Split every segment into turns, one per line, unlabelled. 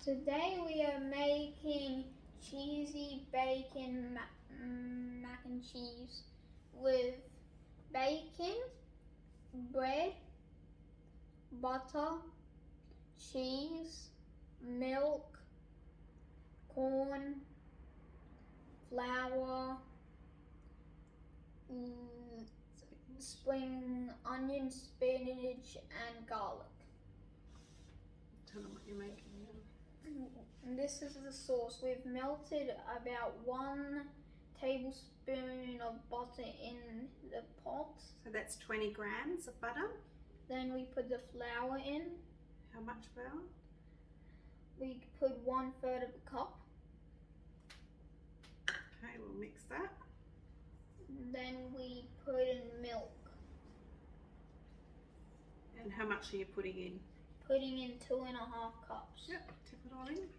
Today we are making cheesy bacon mac and cheese with bacon, bread, butter, cheese, milk, corn, flour, spring onion, spinach, and garlic.
Tell them what you're making now.
And this is the sauce. We've melted about 1 tablespoon of butter in the pot.
So that's 20 grams of butter.
Then we put the flour in.
How much flour?
We put 1/3 of a cup.
Okay, we'll mix that.
Then we put in milk.
And how much are you putting in?
Putting in 2.5 cups.
Yep, tip it all in.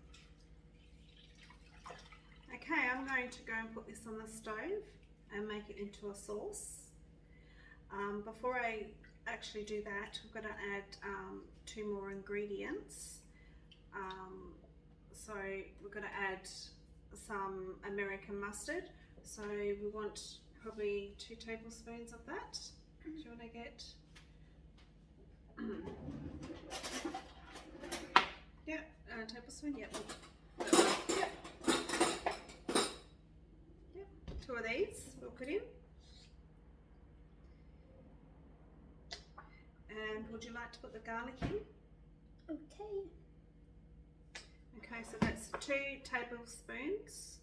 Okay, I'm going to go and put this on the stove and make it into a sauce. Before I actually do that, we've got to add 2 more ingredients. So we're going to add some American mustard. So we want probably 2 tablespoons of that. Do you want to get? Yeah, tablespoon. Yep. Yep. Yep. 2 of these we'll put in. And would you like to put the garlic in?
Okay.
Okay, so that's 2 tablespoons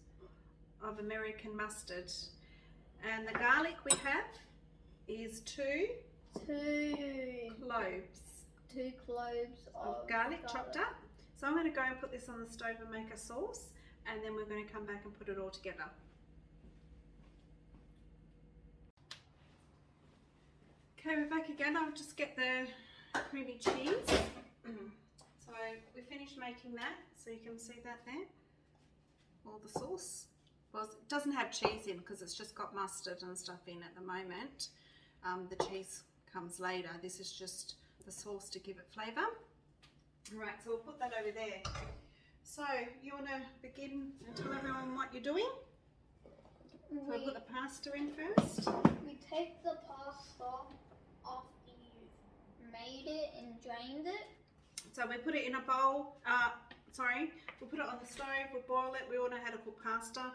of American mustard. And the garlic we have is 2 cloves
2 cloves
of garlic chopped up. So I'm going to go and put this on the stove and make a sauce, and then we're going to come back and put it all together. Okay, we're back again. I'll just get the creamy cheese. So we finished making that, so you can see that there, all the sauce. Well, it doesn't have cheese in because it's just got mustard and stuff in at the moment. The cheese comes later. This is just the sauce to give it flavour. Right, so we'll put that over there. So you want to begin and tell everyone what you're doing? We'll put the pasta in first.
We take the pasta after you've made it and drained it.
So we put it in a bowl. We'll put it on the stove. We'll boil it. We all know how to cook pasta.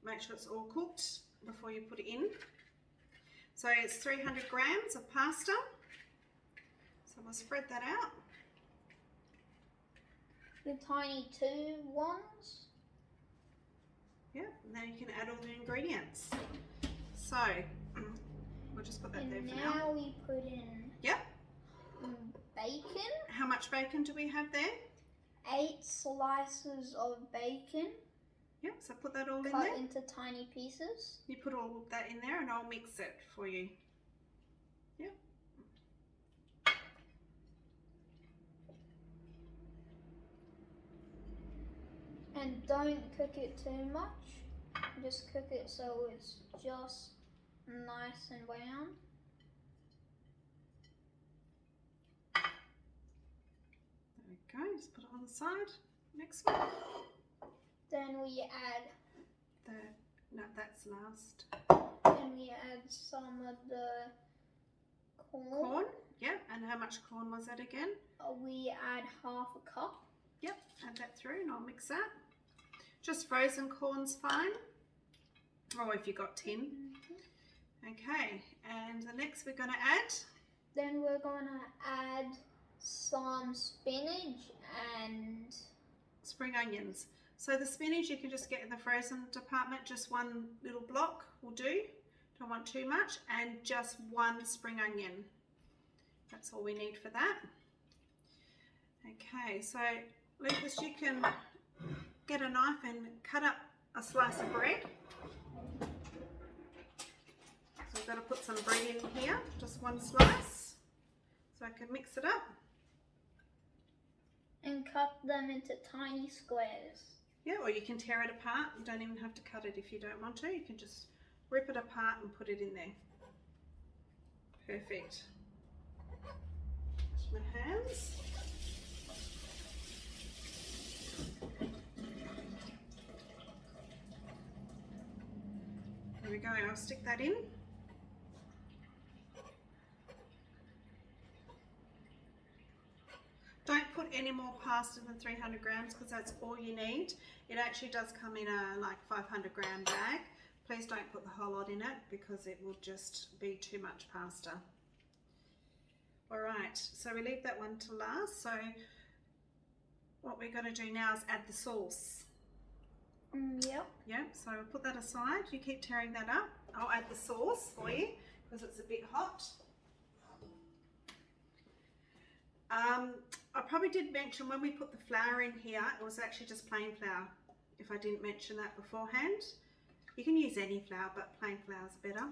Make sure it's all cooked before you put it in. So it's 300 grams of pasta. So we'll spread that out.
The tiny 2 ones.
Yeah, and then you can add all the ingredients. So we'll just put that there for now.
Now we put in bacon.
How much bacon do we have there?
8 slices of bacon.
Yep, so put that all in
cut
there.
into tiny pieces.
You put all of that in there and I'll mix it for you. Yep.
And don't cook it too much. Just cook it so it's just nice and brown.
There we go, just put it on the side. Next one.
Then we add
No, that's last.
Then we add some of the corn.
Corn, yep. And how much corn was that again?
We add 1/2 cup.
Yep, add that through and I'll mix that. Just frozen corn's fine. Or if you got tin. Okay, and the next we're going to add?
Then we're going to add some spinach and
spring onions. So the spinach you can just get in the frozen department, just 1 little block will do. Don't want too much, and just 1 spring onion. That's all we need for that. Okay, so Lucas, you can get a knife and cut up a slice of bread. So we've got to put some bread in here, just 1 slice, so I can mix it up.
And cut them into tiny squares.
Yeah, or you can tear it apart. You don't even have to cut it if you don't want to. You can just rip it apart and put it in there. Perfect. Wash my hands. we go, I'll stick that in. Don't put any more pasta than 300 grams because that's all you need. It actually does come in a like 500 gram bag. Please don't put the whole lot in it because it will just be too much pasta. Alright, so we leave that one to last. So what we're going to do now is add the sauce.
Yep.
Yep, so we'll put that aside. You keep tearing that up. I'll add the sauce for you because it's a bit hot. I probably did mention when we put the flour in here, it was actually just plain flour, if I didn't mention that beforehand. You can use any flour, but plain flour is better.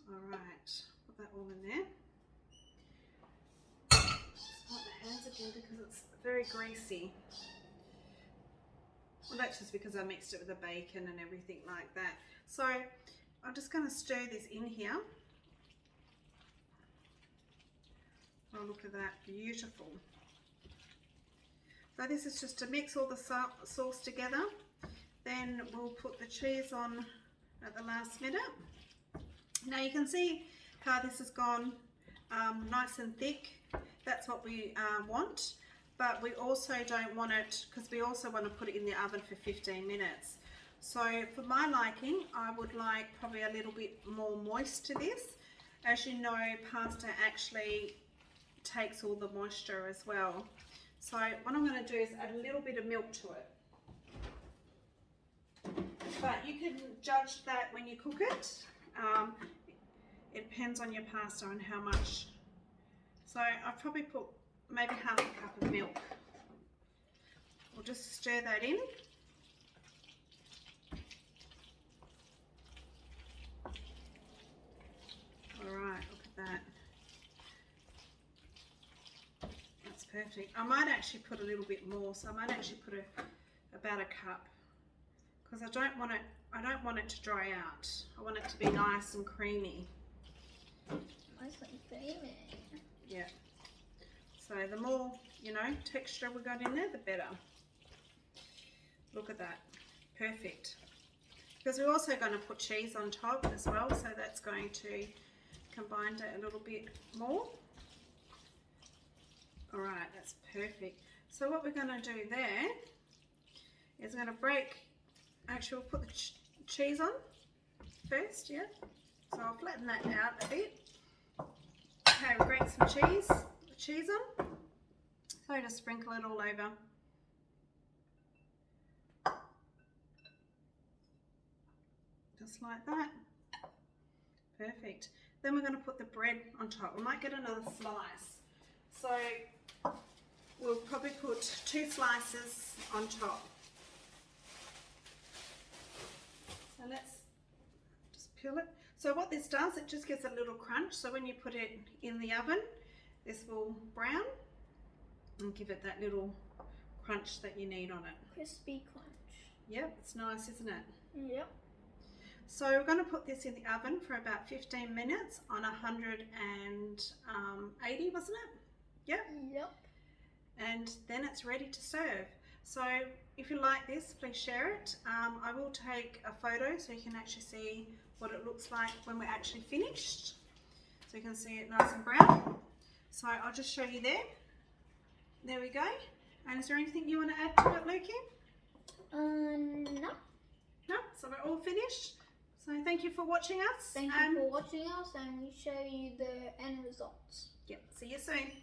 Alright, put that all in there. Just wipe my hands again because it's very greasy. Well, that's just because I mixed it with the bacon and everything like that. So I'm just going to stir this in here. Oh, look at that, beautiful. So this is just to mix all the sauce together. Then we'll put the cheese on at the last minute. Now you can see how this has gone nice and thick. That's what we want. But we also don't want it, because we also want to put it in the oven for 15 minutes. So for my liking, I would like probably a little bit more moist to this. As you know, pasta actually takes all the moisture as well. So what I'm going to do is add a little bit of milk to it. But you can judge that when you cook it. It depends on your pasta and how much. So I've probably put maybe half a cup of milk. We'll just stir that in. Alright, look at that. That's perfect. I might actually put a little bit more, so I might actually put about a cup. Because I don't want it to dry out. I want it to be nice and creamy.
Nice and creamy.
Yeah. So the more, you know, texture we got in there, the better. Look at that. Perfect. Because we're also going to put cheese on top as well, so that's going to combine it a little bit more. Alright, that's perfect. So what we're going to do there is we're going to actually we'll put the cheese on first, yeah? So I'll flatten that out a bit. Okay, we'll grate some cheese on. So just sprinkle it all over. Just like that. Perfect. Then we're going to put the bread on top. We might get another slice. So we'll probably put 2 slices on top. So let's just peel it. So what this does, it just gives a little crunch. So when you put it in the oven, this will brown and give it that little crunch that you need on it.
Crispy crunch.
Yep, it's nice, isn't it?
Yep.
So we're going to put this in the oven for about 15 minutes on 180, wasn't it? Yep.
Yep.
And then it's ready to serve. So if you like this, please share it. I will take a photo so you can actually see what it looks like when we're actually finished. So you can see it nice and brown. So I'll just show you there. There we go. And is there anything you want to add to it, Lukey?
No.
No? So we're all finished. So thank you for watching us.
Thank you for watching us, and we show you the end results.
Yep. See you soon.